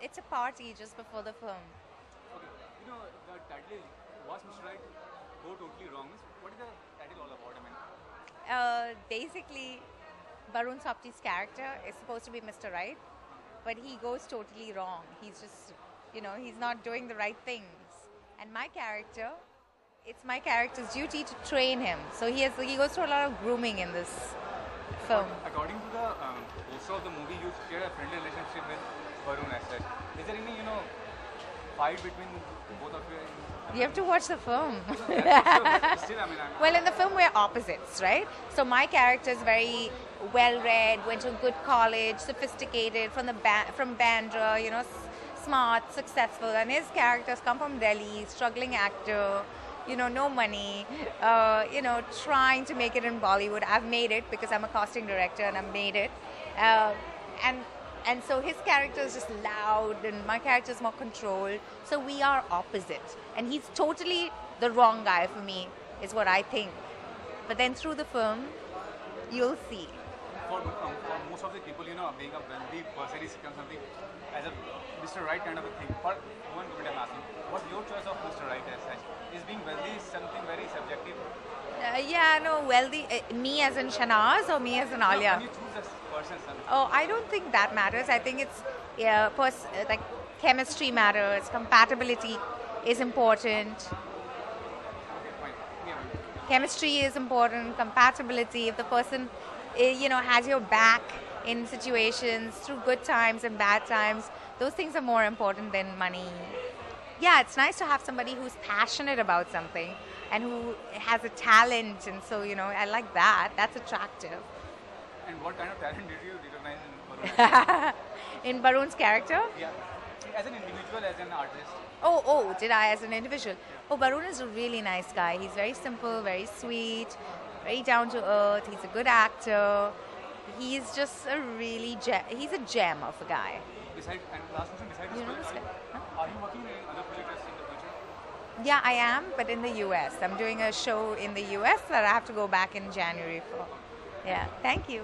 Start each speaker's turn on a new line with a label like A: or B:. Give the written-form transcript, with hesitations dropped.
A: It's a party just before the film.
B: Okay, the title is Was Mr. Right Go Totally Wrong? What is the title all about? I mean,
A: Basically, Barun Sapti's character is supposed to be Mr. Right, but he goes totally wrong. He's just, he's not doing the right things. And my character, it's my character's duty to train him. So he goes through a lot of grooming in this film.
B: according to the poster of the movie, you share a friendly relationship with Varun as such. Is there any, fight between both of you?
A: You have to watch the film.
B: Still, I mean,
A: Well, in the film, we're opposites, right? So my character is very well-read, went to a good college, sophisticated, from Bandra, smart, successful. And his characters come from Delhi, struggling actor, no money, trying to make it in Bollywood. I've made it because I'm a casting director and I've made it. And and so his character is just loud and my character is more controlled. So we are opposite. And he's totally the wrong guy for me, is what I think. But then through the film, you'll see.
B: for most of the people, being a wealthy person is something as a Mr. Right kind of a thing. For one moment, I'm asking, what's your choice of Mr. Right as such? Is being wealthy something very subjective?
A: Wealthy. Me as in Shanaz or me as in Alia?
B: When you choose this person,
A: Oh, I don't think that matters. I think it's like chemistry matters, compatibility is important.
B: okay, fine. Yeah,
A: Chemistry is important, compatibility. If the person, has your back in situations through good times and bad times, those things are more important than money. Yeah, it's nice to have somebody who's passionate about something and who has a talent, and so I like that. That's attractive.
B: and what kind of talent did you recognize in Varun?
A: In Barun's character.
B: Yeah, as an individual, as an artist.
A: Oh, did I as an individual? Oh, Barun is a really nice guy. He's very simple, very sweet, very down to earth. He's a good actor. He's just he's a gem of a guy.
B: And last question, besides this
A: You know
B: project,
A: this guy?
B: are you working in other projects in the future?
A: Yeah, I am, but in the US. I'm doing a show in the US that I have to go back in January for. Yeah, thank you.